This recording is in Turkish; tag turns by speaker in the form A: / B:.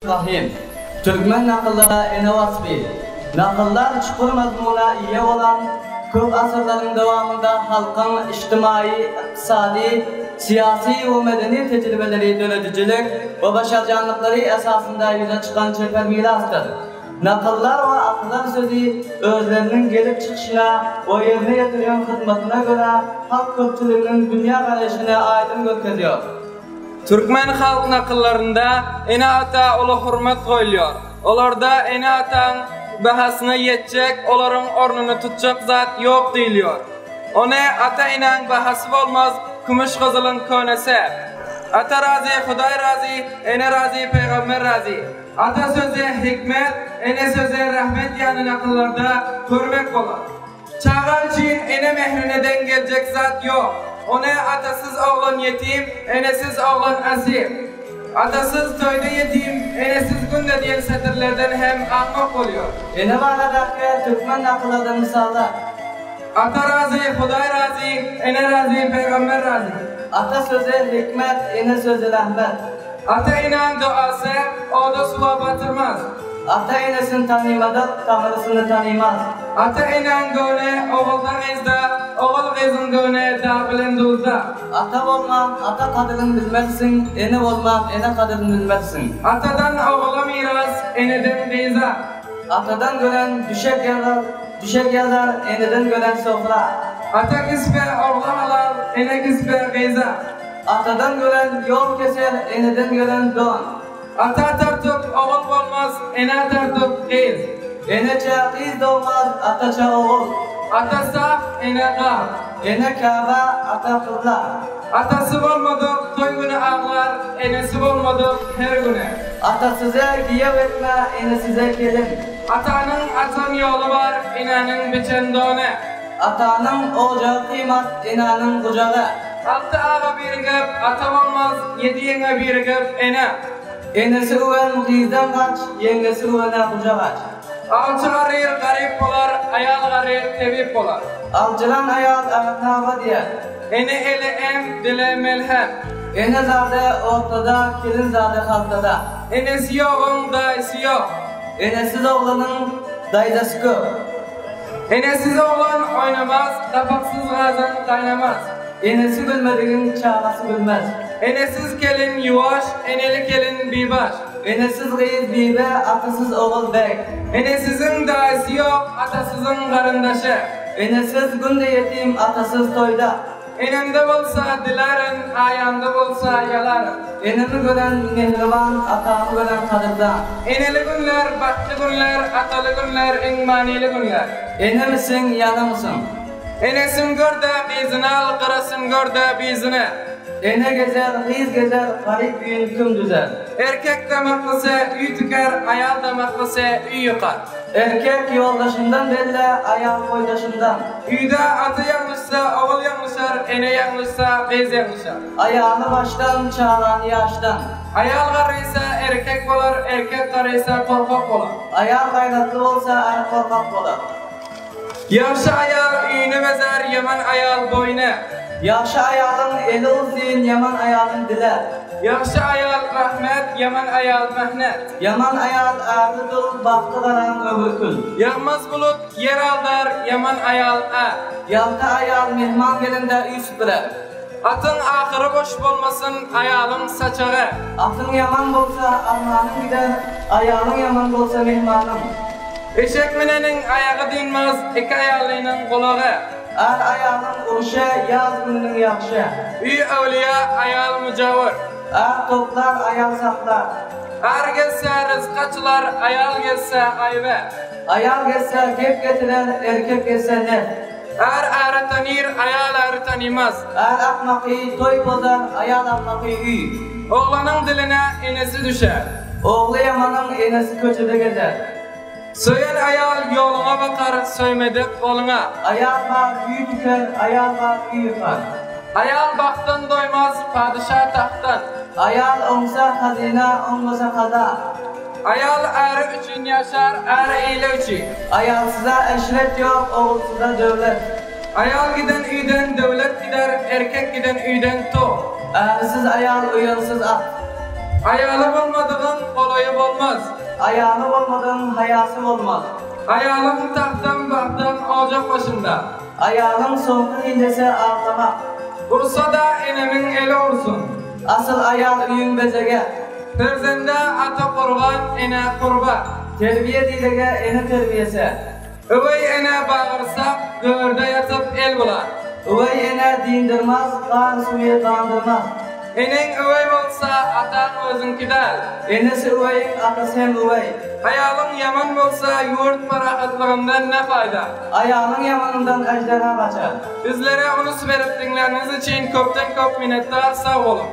A: Rahim. Türkmen nakıllara enovasbi. Nakıllar çukur mazmuna iyi olan köp asırların devamında halkın içtimai, iktisadi, siyasi ve medeni tecrübeleri, yöneticilik ve başarıcanlıkları esasında yüze çıkan çeper mirastır. Nakıllar ve akıllar sözü özlerinin gelip çıkışına ve yerine getirilen hizmetine göre halk köpçülüğünün dünya kardeşine aydın gösteriyor.
B: Türkmen halk nakıllarında ene ata ola hürmet koyuluyor. Olarda ene atan bahasına yetecek, onların ornunu tutacak zat yok deyiliyor. Ona ata inen bahası olmaz, kumuş kızılın könesi. Ata razı, Huday razı, ene razı, peygamber razı. Ata sözü hikmet, ene sözü rahmet yani nakıllarda hürmet olur. Çağal için ene mehrüneden gelecek zat yok. Ona atasız oğlan yetim, enesiz oğlan asim. Atasız toyda yetim, enesiz günde diyen satırlardan hem anmak oluyor.
A: Ene bağladaki Türkmen nakıllarda misallar.
B: Ata razı, Huday razı, ene razı, peygamber razı.
A: Ata sözü hikmet, ene sözü rahmet.
B: Ata inan duası, o da suva batırmaz.
A: Ata enesini tanımadı, tanrısını tanımaz.
B: Ata inan göne, oğuldan ezda, oğul gezin göne, da bilen duzda.
A: Ata olman, ata kadının bilmezsin, ene olman, ene kadının bilmezsin.
B: Atadan oğula miras, eneden beyza.
A: Atadan gören düşek yazar, eneden gören sofra.
B: Ata kisbe oğla halal, ene kisbe beyza.
A: Atadan gören yol keser, eneden gören don.
B: Ata tartıp oğul olmaz, ene tartıp kız.
A: Ene çağ doğmaz, ata çağ oğul.
B: Ata saf, ene kal.
A: Ene kâba, ata kıbla.
B: Atası olmadık, toy günü ağlar, enesi olmadık, her güne.
A: Ata size giyev etme, ene size gelin.
B: Atanın atan yolu var, inanın biçen done.
A: Atanın ocağı kıymat, enanın kucağı.
B: Altı ağa bir gıp, ata olmaz, yediyene bir gıp, ene.
A: Enesi güven kıyızdan kaç, yengesi güvene kucağı kaç.
B: Alçı garir garip olar, ayal garir tebip olar.
A: Alçılan ayal ağırtava diyer.
B: Ene ele em, dile melhem.
A: Ene zade ortada, kilin zade halktada.
B: Enesi yoğun, dayısı yok.
A: Enesiz oğlanın dayıdası köp.
B: Enesiz oğlan oynamaz, kapaksız gazan kaynamaz.
A: Enesi gülmediğin çağası gülmez.
B: Enesiz gelin yuvaş, eneli gelin bibaş.
A: Enesiz kıyız bibe, atasız oğul bek.
B: Enesizin dayısı yok, atasızın karındaşı.
A: Enesiz günde yetim, atasız toyda.
B: Enemde olsa dilerin, ayağımda olsa yalarım.
A: Enemi gören mehriban, atamı gören kadırda.
B: Eneli günler, baktı günler, atalı günler, enmanili günler.
A: Ene misin, yana mısın?
B: Enesim gör de bizini al, kırasım gör de bizini.
A: Ene gezer, kız gezer, garip büyün küm düzer.
B: Erkek demaklısı üy tüker, ayal demaklısı üy yıkar.
A: Erkek yoldaşından belli, ayal koydaşından.
B: Üyde atı yanlışsa oğul yanlışar, ene yanlışsa kız yanlışar.
A: Ayağını baştan, çağlan yaştan.
B: Ayal garıysa erkek olur, erkek garıysa korkak olur.
A: Ayal kaynatlı olsa ay korkak olur.
B: Yaşlı ayal üyünü bezer, yaman ayal boynu.
A: Yaşlı ayalın eli uzun, yaman ayalın dile.
B: Yaşlı ayal rahmet, yaman ayal mehnet.
A: Yaman ayal ağrı dul, baktı karan öbürkül.
B: Yağmaz bulut yer aldar, yaman ayal a.
A: Yaltı ayal mehman gelinde üy süpürer.
B: Atın ahırı boş olmasın, ayalın saçağı.
A: Atın yaman bolsa armağanın gider, ayalın yaman bolsa mehmanın.
B: Eşek minenin ayağı dinmez, iki ayalının kulağı.
A: Er ayalın uruşa, yaz gününün yakşı.
B: Üy evliya, ayal mücavir.
A: Er toplar, ayal saklar.
B: Er gelse rızkaçılar, ayal gelse ayve.
A: Ayal gelse kep getirer, erkek gelse ne?
B: Er tanır, ayal tanımaz.
A: Er akmakı toy bozar, ayal akmakı üy.
B: Oğlanın diline enesi düşer.
A: Oğlu yamanın enesi köçede gezer.
B: Söylen ayal yoluna bakar, söymedik koluna.
A: Ayal var, üy tüker, ayal var, üy yıkar.
B: Ayal baktın doymaz, padişah tahttan.
A: Ayal olsa hazine, olmasa kaza.
B: Ayal eri için yaşar, eri iyile için.
A: Ayalsıza eşret yok, oğulsıza devlet.
B: Ayal giden üyden devlet gider, erkek giden üyden to.
A: Ersiz ayal, uyansız at.
B: Ayalı olmadığın kolayı olmaz.
A: Ayağı olmadan hayası olmaz.
B: Ayağın tahttan baktan ocak başında.
A: Ayağın soğuk hillese ağlamak.
B: Ursa da enemin eli olsun.
A: Asıl ayağı üyün bezege.
B: Perzende ata korgan ene kurba.
A: Terbiye dilege ene terbiyese.
B: Övey ene bağırsak göverde yatıp el bular.
A: Uvay ene dindirmaz, kan suya dandırmaz.
B: Enen övey olsa atan özünkidal.
A: Enesi uvayın, atası hem uvay.
B: Ayağın yaman olsa yurt parahatlığından ne fayda?
A: Ayağının yamanından ejderha kaçar.
B: Bizlere onu verip dinleriniz için köpten köp minnettar, sağ olun.